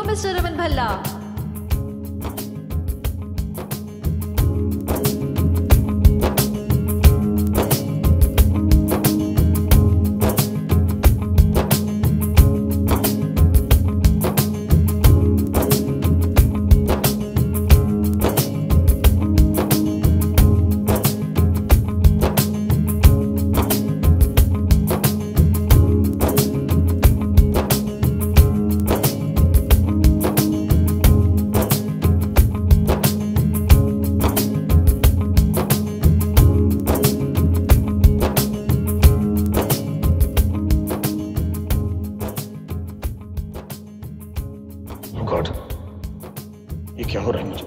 Mister Raman Bhalla. God, ये क्या हो रहा है मुझे?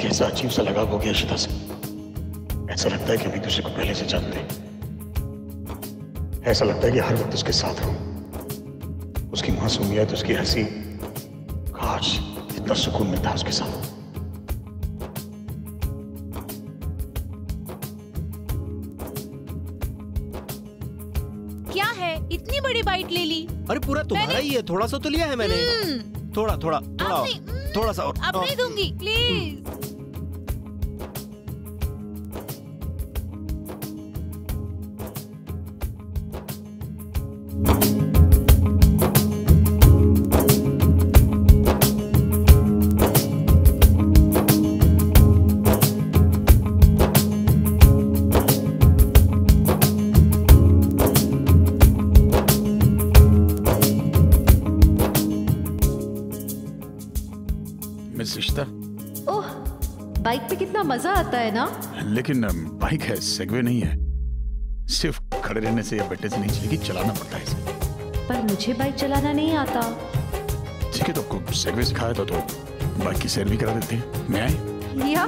कैसा अजीब सा लगाव हो गया इशिता से। ऐसा लगता है कि हम एक दूसरे को पहले से जानते हैं। ऐसा लगता है कि हर वक्त उसके साथ रहूं। उसकी मासूमियत, उसकी हंसी, काश इतना सुकून मिलता है उसके साथ। क्या है, इतनी बड़ी बाइट ले ली? अरे पूरा तुम्हारा ही है, थोड़ा सा तो लिया है मैंने। थोड़ा थोड़ा थोड़ा थोड़ा सा और। अब नहीं दूंगी, please. Miss Ishita, oh, bike पे कितना मजा आता है ना। लेकिन बाइक है, सेगवे नहीं है। सिर्फ खड़े रहने से या बैठने से नहीं चलेगी, चलाना पड़ता है इसे। पर मुझे बाइक चलाना नहीं आता। ठीक है, तो आपको सेगवे सिखाया था तो बाइक की सैर भी करा देते हैं। मैं आए? या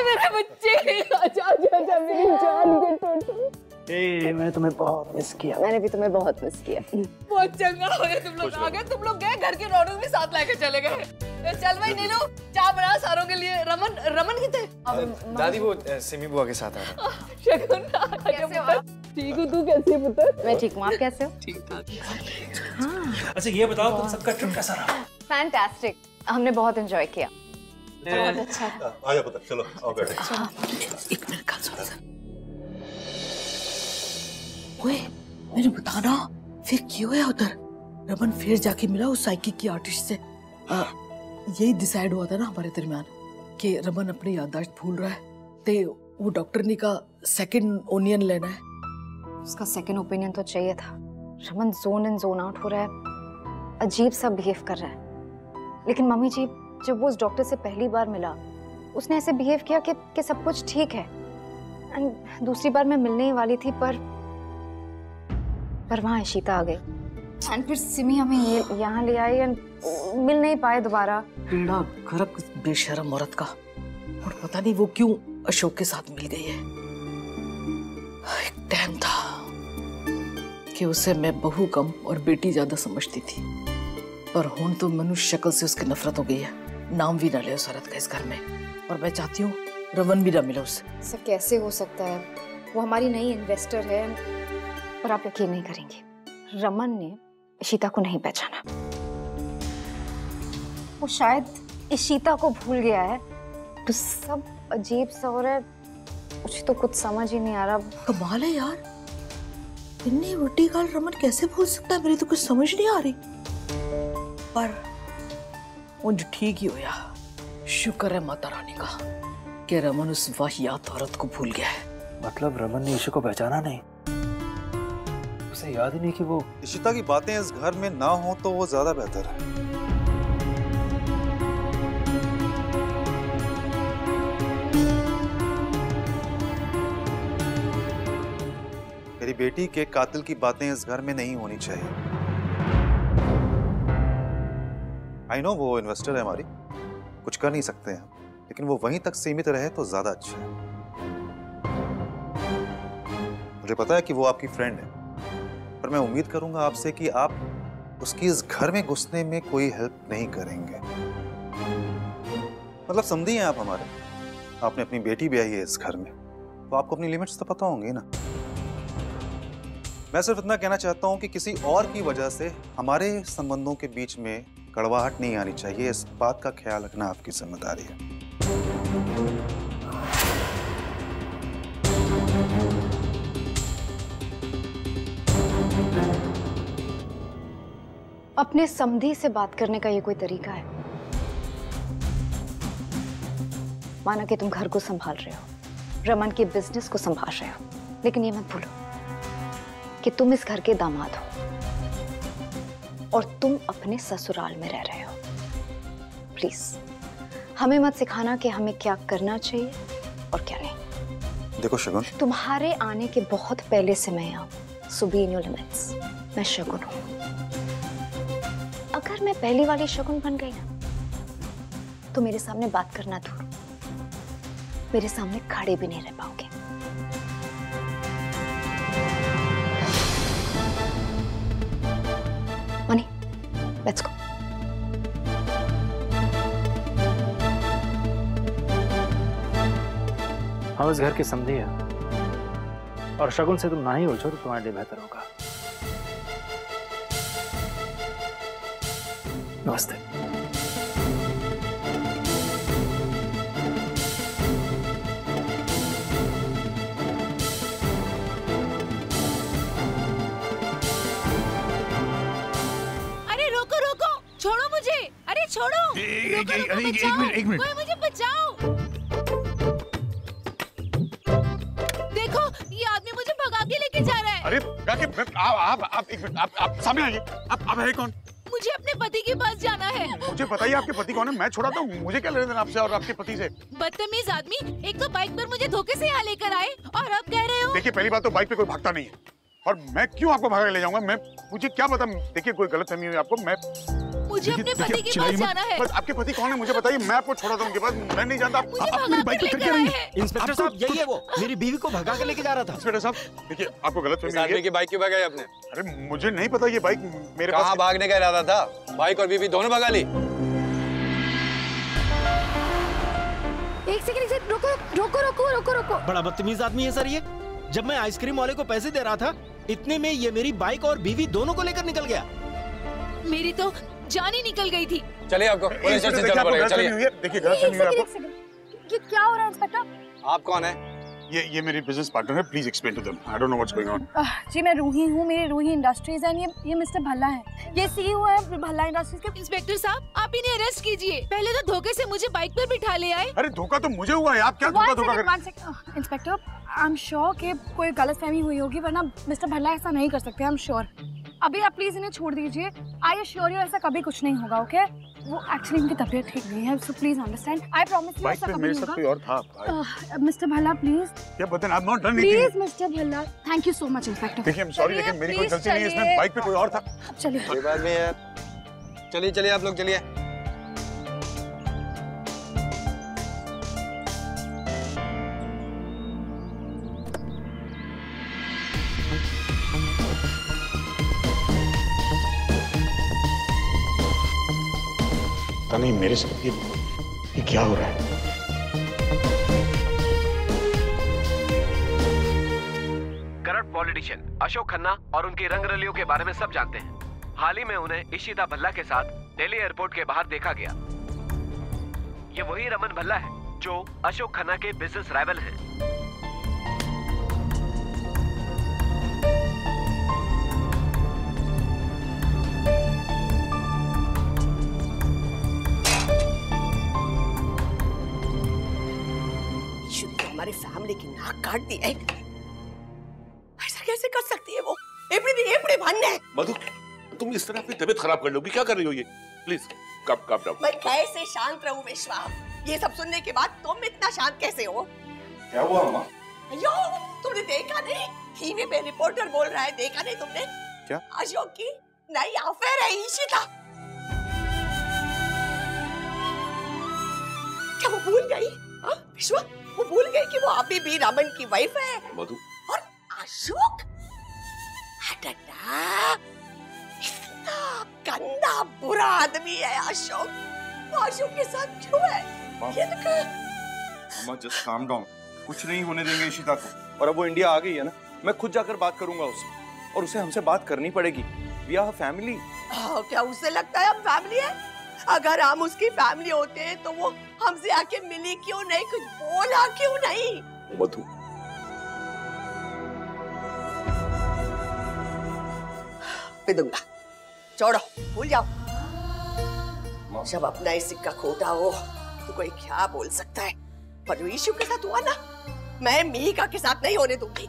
मेरे बच्चे। अच्छा अच्छा अच्छा, मेरी जान के टोटो। मैंने तुम्हें बहुत मिस किया। मैंने भी तुम्हें बहुत मिस किया। बहुत चंगा हो गया तुम लोग आ गए। तुम लोग गए, घर के रौनक भी साथ लेके चले गए। चल भाई नीलू, चाय बना सारों के लिए। रमन कितने? दादी वो सिमी बुआ के साथ आ रहा है। शगुन, कैसे हो आप? ठीक हूँ, तू कैसी है पुत्र? मैं ठीक हूँ, आप कैसे हो? ठीक ठाक। हाँ। अच्छा ये बताओ, तुम सबका ट्रिप कैसा रहा? फैंटास्टिक, हमने बहुत एंजॉय किया। बहुत अच्छा। आ जाओ पुत्र, चलो आओ बैठे। एक मिनट का सुनो। ओए, मैंने बताना फिर क्यों है उधर? रमन फिर जाके मिला उस साइकिक की आर्टिस्ट से। यही डिसाइड हुआ था ना हमारे दरमियान कि रमन अपनी याददाश्त भूल रहा है, तो वो डॉक्टर ने कहा सेकंड ओनियन लेना है। उसका सेकंड ओपिनियन तो चाहिए था। रमन जोन इन जोन आउट हो रहा है, अजीब सा बिहेव कर रहा है। लेकिन मम्मी जी, जब वो उस डॉक्टर से पहली बार मिला, उसने ऐसे बिहेव किया कि सब कुछ ठीक है। एंड दूसरी बार मैं मिलने ही वाली थी, पर वहाँ इशिता आ गई। एंड फिर सिमी हमें यहाँ ले आई एंड मिल नहीं पाए दोबारा। बेड़ा गर्क उस बेशरम औरत का, और पता नहीं वो क्यों अशोक के साथ मिल गई है। एक टाइम था कि उसे मैं बहू कम और बेटी ज्यादा समझती थी, पर हुन तो मनुष्य शक्ल से उसकी नफरत हो गई है। नाम भी ना ले उस औरत का इस घर में, और मैं चाहती हूँ रमन भी ना मिले उससे। ऐसा कैसे हो सकता है? वो हमारी नई इन्वेस्टर है। पर आप यकीन नहीं करेंगे, रमन ने इशिता को नहीं पहचाना। वो शायद इशिता को भूल गया है। तो सब अजीब सा हो रहा है, मुझे तो कुछ समझ ही नहीं आ रहा। कमाल है यार, इतनी बड़ी गाल रमन कैसे भूल सकता है, मेरी तो कुछ समझ नहीं आ रही। पर उन ठीक ही होया, शुक्र है माता रानी का कि रमन उस वाहियात औरत को भूल गया है। मतलब रमन ने ईशा को पहचाना नहीं, उसे याद ही नहीं कि वो। इशिता की बातें इस घर में ना हो तो वो ज्यादा बेहतर है। मेरी बेटी के कातिल की बातें इस घर में नहीं होनी चाहिए। आई नो वो इन्वेस्टर है हमारी, कुछ कर नहीं सकते हैं, लेकिन वो वहीं तक सीमित रहे तो ज्यादा अच्छा है। मुझे पता है कि वो आपकी फ्रेंड है, पर मैं उम्मीद करूंगा आपसे कि आप उसकी इस घर में घुसने में कोई हेल्प नहीं करेंगे। मतलब समझी हैं आप हमारे, आपने अपनी बेटी ब्याही है इस घर में, तो आपको अपनी लिमिट्स तो पता होंगी ना। मैं सिर्फ इतना कहना चाहता हूं कि किसी और की वजह से हमारे संबंधों के बीच में कड़वाहट नहीं आनी चाहिए। इस बात का ख्याल रखना आपकी जिम्मेदारी है। अपने समधी से बात करने का ये कोई तरीका है? माना कि तुम घर को संभाल रहे हो, रमन के बिजनेस को संभाल रहे हो, लेकिन ये मत भूलो कि तुम इस घर के दामाद हो और तुम अपने ससुराल में रह रहे हो। प्लीज हमें मत सिखाना कि हमें क्या करना चाहिए और क्या नहीं। देखो शगुन, तुम्हारे आने के बहुत पहले से मैं यहाँ, सो बी इन योर लिमिट्स। मैं शगुन हूँ, अगर मैं पहली वाली शगुन बन गई ना, तो मेरे सामने बात करना दूर, मेरे सामने खड़े भी नहीं रह पाओगे। Money, let's go. हम इस घर के समझी हैं, और शगुन से तुम ना ही उलझो तो तुम्हारे लिए बेहतर होगा। नमस्ते। अरे रोको रोको, छोड़ो मुझे, अरे छोड़ो। एक मिनट, कोई मुझे बचाओ। देखो ये आदमी मुझे भगा के लेके जा रहा है। अरे आप एक मिनट, आप सामने आइए। आप है कौन? मुझे अपने पति के पास जाना है। मुझे बताइए आपके पति कौन है, मैं छुड़ाता हूँ। मुझे क्या लेना देना आपसे और आपके पति से? बदतमीज आदमी, एक तो बाइक पर मुझे धोखे से यहाँ लेकर आए और अब कह रहे हो। देखिए, पहली बात तो बाइक पे कोई भागता नहीं है, और मैं क्यों आपको भगा के ले जाऊंगा? मुझे क्या पता, देखिए कोई गलतफहमी हुई आपको। मुझे अपने पति के पास जाना है। बस आपके पति कौन है मुझे बताइए, मैं आपको छोड़ाता हूँ उनके पास। मैं नहीं जानता। आप मेरी बाइक पे करके रही है। इंस्पेक्टर साहब, यही है वो, मेरी बीवी को भगा के लेके जा रहा था। इंस्पेक्टर साहब देखिए, आपको गलतफहमी हुई है। की बाइक क्यों भगाई आपने? अरे मुझे नहीं पता, ये बाइक मेरे पास। कहाँ भागने का इरादा था? बाइक और बीवी दोनों भगा ली। एक सेकंड, रुको। बड़ा बदतमीज आदमी है सर ये। जब मैं आइसक्रीम वाले को पैसे दे रहा था, इतने में ये मेरी बाइक और बीवी दोनों को लेकर निकल गया। मेरी तो जान ही निकल गई थी। चलिए आपको पुलिस स्टेशन चलना पड़ेगा। चलिए। देखिए गलतफहमी हुई आपको। ये क्या हो रहा है इंस्पेक्टर? आप कौन है? ये मेरे बिजनेस पार्टनर है। Please explain to them. I don't know what's going on. जी मैं रूही हूँ, मेरी रूही इंडस्ट्रीज है। ये मिस्टर भल्ला है, ये सीईओ है भल्ला इंडस्ट्रीज के। इंस्पेक्टर साहब, आप इन्हें अरेस्ट कीजिए। पहले तो धोखे से मुझे बाइक पर बिठा ले आए। अरे धोखा तो मुझे हुआ है, आप क्या धोखा कर? इंस्पेक्टर, आई एम श्योर कि कोई गलतफहमी हुई होगी, वरना मिस्टर भल्ला ऐसा नहीं कर सकते। I am sure. अभी आप प्लीज इन्हें छोड़ दीजिए। आई एश्योर यू ऐसा कभी कुछ नहीं होगा। ओके, वो एक्चुअली इनकी तबीयत ठीक नहीं है, so please understand. I promise you ऐसा कभी नहीं होगा। कोई और था। Mister Bhalla please. क्या बता, I am not done anything. Please mister Bhalla, thank you so much inspector. देखिए, आई एम सॉरी, लेकिन मेरी कोई गलती नहीं है इसमें। बाइक पे कोई और था। चलिए। कोई बात नहीं है। चलिए आप लोग चलिए। पता नहीं मेरे साथ ये क्या हो रहा है। करप्ट पॉलिटिशियन अशोक खन्ना और उनकी रंगरलियों के बारे में सब जानते हैं। हाल ही में उन्हें इशिता भल्ला के साथ दिल्ली एयरपोर्ट के बाहर देखा गया। ये वही रमन भल्ला है जो अशोक खन्ना के बिजनेस राइवल हैं। हमारी फैमिली की नाक काट दी है। ऐसा कैसे कर सकती है वो? एपड़ी भान्ने। मधु, तुम इस तरह अपनी तबीयत खराब कर लोगी, क्या कर रही हो ये? Please come down. मैं कैसे शांत रहूं विश्वा? ये सब सुनने के बाद तुम इतना शांत कैसे हो? क्या हुआ अम्मा? अयो, तुमने देखा नहीं? टीवी पे रिपोर्टर बोल रहा है, देखा नहीं तुमने? क्या? अशोक की नई अफेयर है ईशिता। क्या वो भूल गई? विश्वा, वो भूल गई कि वो अभी भी रमन की वाइफ है। मधु। और अशोक इतना गंदा बुरा आदमी है अशोक। वो अशोक के साथ क्यों है? ये तो अम्मा जस्ट काम डाउन, कुछ नहीं होने देंगे इशिता को। और अब वो इंडिया आ गई है ना, मैं खुद जाकर बात करूंगा उससे, और उसे हमसे बात करनी पड़ेगी। We are family. क्या उसे लगता है हम फैमिली है? अगर हम उसकी फैमिली होते हैं तो वो हमसे आके मिली क्यों नहीं, कुछ बोला क्यों नहीं? मधु, दूंगा, छोड़ो, भूल जाओ। जब अपना ही सिक्का खोटा हो तो कोई क्या बोल सकता है? पर जो इशू के साथ हुआ ना, मैं मीका के साथ नहीं होने दूंगी।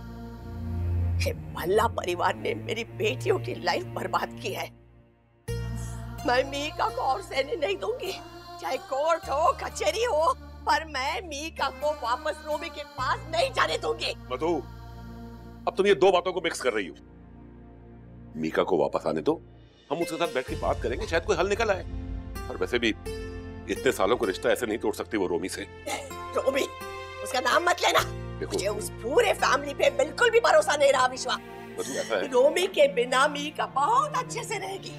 ये भल्ला परिवार ने मेरी बेटियों की लाइफ बर्बाद की है। मैं मीका को और सहने नहीं दूंगी, चाहे कोर्ट हो कचहरी हो, पर मैं मीका को वापस रोमी के पास नहीं जाने दूंगी। मधु, अब तुम ये दो बातों को मिक्स कर रही हो। मीका को वापस आने दो, हम उसके साथ बैठ के बात करेंगे, शायद कोई हल निकल आए। और वैसे भी इतने सालों को रिश्ता ऐसे नहीं तोड़ सकती वो रोमी से। रोमी, उसका नाम मत लेना। मुझे उस पूरे फैमिली पे बिल्कुल भी भरोसा नहीं रहा विश्वा। ऐसा है? रोमी के बिना मीका बहुत अच्छे से रहेगी।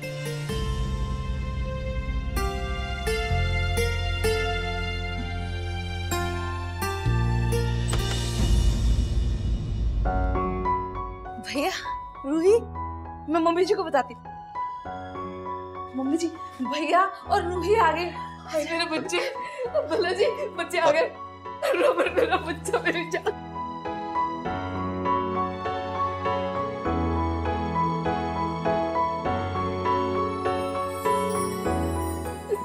भैया, रूही, मैं मम्मी जी को बताती। मम्मी जी, भैया और रूही आ गए। हाय मेरे बच्चे, भला जी, बच्चे आ गए। रमन मेरा बच्चा, मेरी जान।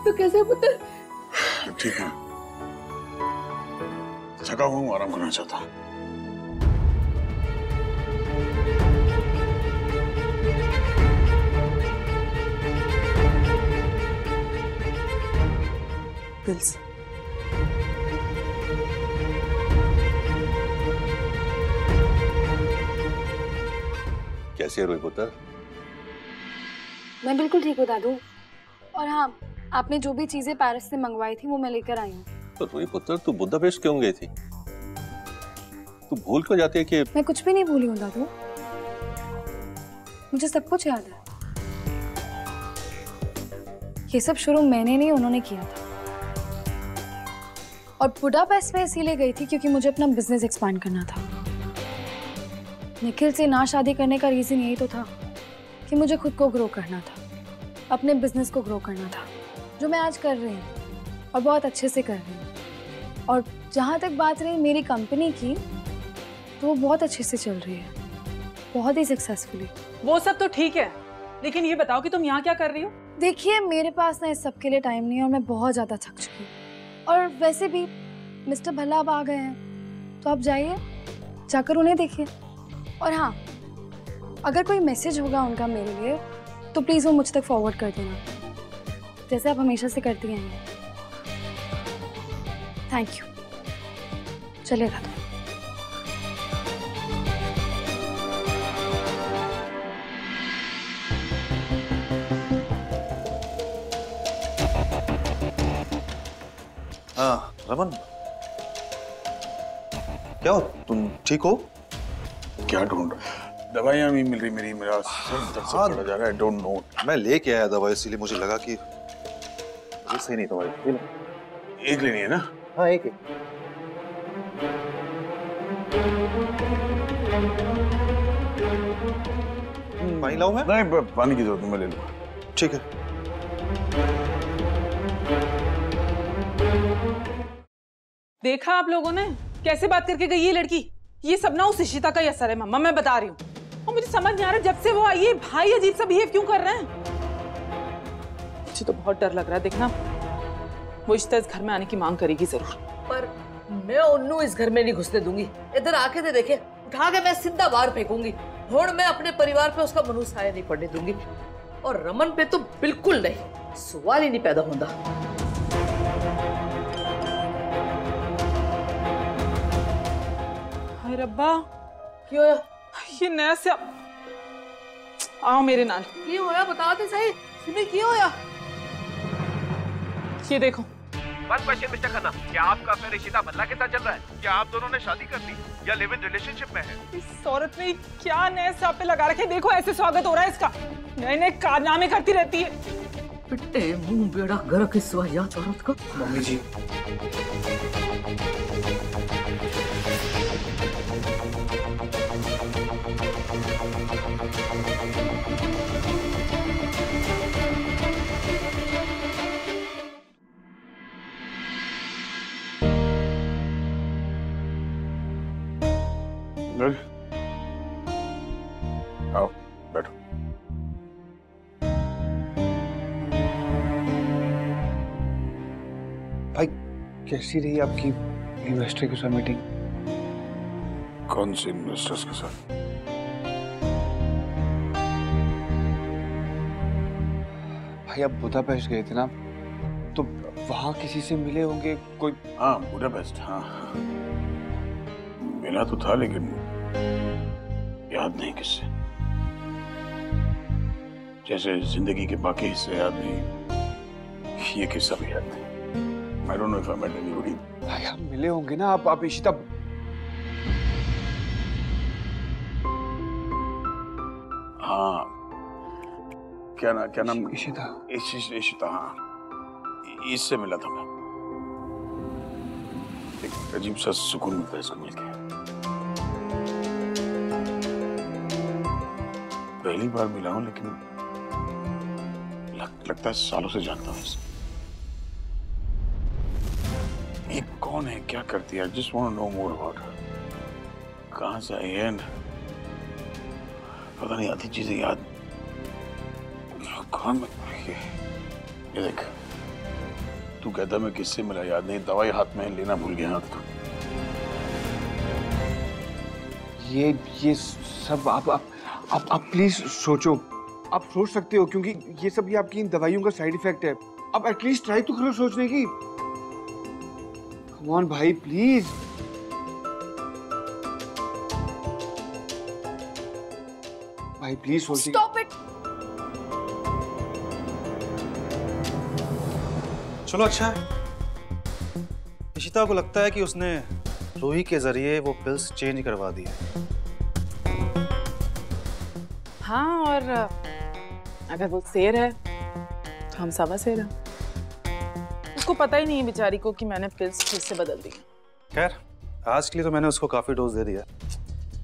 तो कैसे पुत्र? ठीक है, थका हुआ हूँ, आराम करना चाहता। बिल्स। कैसे है रोई पुत्र? मैं बिल्कुल ठीक हूँ दादू। और हाँ, आपने जो भी चीजें पेरिस से मंगवाई थी वो मैं लेकर आई हूँ। तो रोई पुत्र, तू बुदापेस्ट क्यों गई थी? तू भूल क्यों जाती है कि? मैं कुछ भी नहीं भूली हूँ दादू, मुझे सब कुछ याद है। ये सब शुरू मैंने नहीं, उन्होंने किया था। और बुडापेस्ट में इसीलिए गई थी क्योंकि मुझे अपना बिजनेस एक्सपांड करना था। निखिल से ना शादी करने का रीजन यही तो था कि मुझे खुद को ग्रो करना था, अपने बिजनेस को ग्रो करना था, जो मैं आज कर रही हूँ और बहुत अच्छे से कर रही हूँ। और जहाँ तक बात रही मेरी कंपनी की, तो वो बहुत अच्छे से चल रही है, बहुत ही सक्सेसफुली। वो सब तो ठीक है, लेकिन ये बताओ कि तुम यहाँ क्या कर रही हो? देखिए, मेरे पास ना इस सब के लिए टाइम नहीं है और मैं बहुत ज़्यादा थक चुकी हूँ। और वैसे भी मिस्टर भल्ला अब आ गए हैं, तो आप जाइए, जाकर उन्हें देखिए। और हाँ, अगर कोई मैसेज होगा उनका मेरे लिए तो प्लीज़ वो मुझ तक फॉरवर्ड कर देना, जैसे आप हमेशा से करती हैं। Thank you. चलिएगा। हाँ रमन, क्या हो, तुम ठीक हो? क्या ढूंढ? दवाइयाँ नहीं मिल रही मेरी, मेरा सर दर्द से पड़ा जा रहा है। Don't know. मैं लेके आया दवाई, इसीलिए मुझे लगा कि ये सही नहीं तुम्हारी। एक लेनी है ना? हाँ एक। पानी लाऊं मैं? नहीं, पानी की जरूरत नहीं, मैं ले लूंगा। ठीक है। देखा आप लोगों ने कैसे बात करके गई ये लड़की? ये सब ना उस इशिता का ही असर है मम्मा, मैं बता रही हूँ। और मुझे समझ नहीं आ रहा जब से वो आई है भाई अजीब सा बिहेव क्यों कर रहे हैं। मुझे तो बहुत डर लग रहा है, देखना वो इशिता इस घर में आने की मांग करेगी जरूर। पर मैं उन्नू इस घर में नहीं घुसने दूंगी। इधर आके दे देखे, उठा के मैं सीधा बाहर फेंकूंगी। और मैं अपने परिवार पे उसका मनु साया नहीं पड़ने दूंगी, और रमन पे तो बिल्कुल नहीं, सवाल ही नहीं पैदा होता। हाय रब्बा, क्यों होया? ये नया से आओ मेरे नाल। क्यों होया बताते सही, सुनी क्यों होया? ये देखो। वन क्वेश्चन मिस्टर खन्ना, क्या आपका अफेयर इशिता भल्ला के साथ चल रहा है? क्या आप दोनों ने शादी कर ली या लिव इन रिलेशनशिप में है? इस औरत ने क्या नए सापे लगा रखे, देखो ऐसे स्वागत हो रहा है इसका, नए नए कारनामे करती रहती है। पिट्टे मुंह बेड़ा घर के सिवाय औरत को। मम्मी जी आओ बैठो। भाई कैसी रही आपकी इन्वेस्टर के साथ मीटिंग? कौन से इन्वेस्टर्स के साथ? भाई आप बुदापेस्ट गए थे ना, तो वहां किसी से मिले होंगे कोई? हाँ बुडापेस्ट, हाँ मिला तो था लेकिन याद नहीं किससे। जैसे जिंदगी के बाकी हिस्से याद नहीं, ये किस्सा भी याद नहीं। I don't know if I met anybody. भाई आप मिले होंगे ना, आप इशिता। हाँ क्या नाम? इशिता। इशिता, हाँ इससे मिला था मैं। एक अजीब सा सुकून मिलता है इसको मिलके। पहली बार मिला हूं लेकिन लगता है सालों से जानता हूँ इसे। ये कौन है, क्या करती है? I just want to know more about her. कहाँ से आई है? पता नहीं, आधी चीजें याद। कौन ये देख, तू कहता मैं किससे मिला याद नहीं, दवाई हाथ में लेना भूल गया। हाथ तो ये सब आप प्लीज सोचो। आप सोच सकते हो क्योंकि ये सब ये आपकी इन दवाइयों का साइड इफेक्ट है। अब एटलीस्ट ट्राई तो करो सोचने की। कम ऑन भाई प्लीज। भाई प्लीज सोचिए। Stop it. चलो अच्छा है, इशिता को लगता है कि उसने रूही के जरिए वो पिल्स चेंज करवा दी है। हाँ, और अगर वो शेर है तो हम सवा शेर हैं। उसको पता ही नहीं है बेचारी को कि मैंने पिल्स फिर से बदल दी। खैर आज के लिए तो मैंने उसको काफी डोज दे दिया।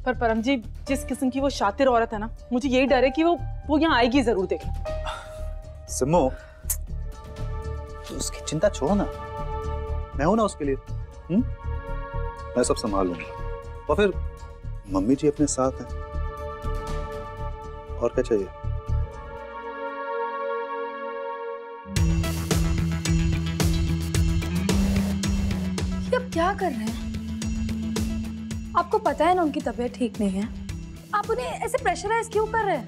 पर परम जी, जिस किस्म की वो शातिर औरत है ना, मुझे यही डर है कि वो यहाँ आएगी जरूर। देखना सिमो, तो उसकी चिंता छोड़ो ना, मैं हूं ना उसके लिए। मैं सब संभाल लूंगा। और फिर मम्मी जी अपने साथ हैं, और क्या चाहिए? ये आप क्या कर रहे हैं? आपको पता है ना उनकी तबीयत ठीक नहीं है, आप उन्हें ऐसे प्रेशराइज क्यों कर रहे हैं?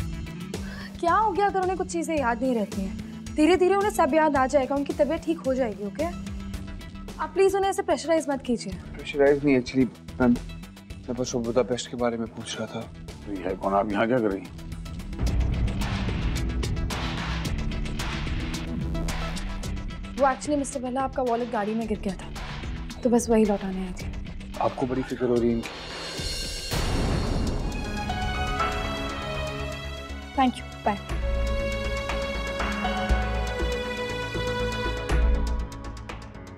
क्या हो गया अगर उन्हें कुछ चीजें याद नहीं रहती हैं? धीरे धीरे उन्हें सब याद आ जाएगा, उनकी तबीयत ठीक हो जाएगी। ओके, आप प्लीज उन्हें ऐसे प्रेशराइज मत कीजिए। प्रेशराइज नहीं, एक्चुअली मैं बस बुदापेस्ट के बारे में पूछ रहा था। ये है कौन? आप यहाँ क्या कर रही हैं? वो एक्चुअली मिस्टर भल्ला, आपका वॉलेट गाड़ी में गिर गया था, तो बस वही लौटाने आई थी। आपको बड़ी फिक्र हो रही है इनकी। Thank you, bye.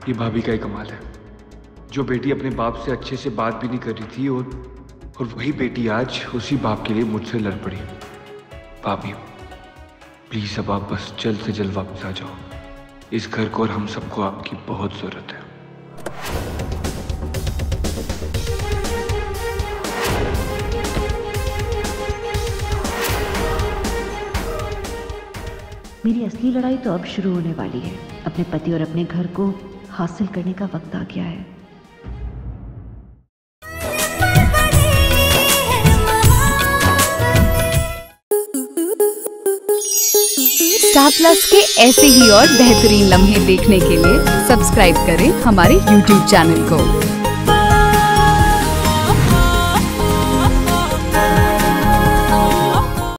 ये भाभी का ही कमाल है, जो बेटी अपने बाप से अच्छे से बात भी नहीं कर रही थी और वही बेटी आज उसी बाप के लिए मुझसे लड़ पड़ी। भाभी प्लीज अब आप बस जल्द से जल्द वापस आ जाओ। इस घर को और हम सबको आपकी बहुत जरूरत है। मेरी असली लड़ाई तो अब शुरू होने वाली है। अपने पति और अपने घर को हासिल करने का वक्त आ गया है। स्टार प्लस के ऐसे ही और बेहतरीन लम्हे देखने के लिए सब्सक्राइब करें हमारे YouTube चैनल को।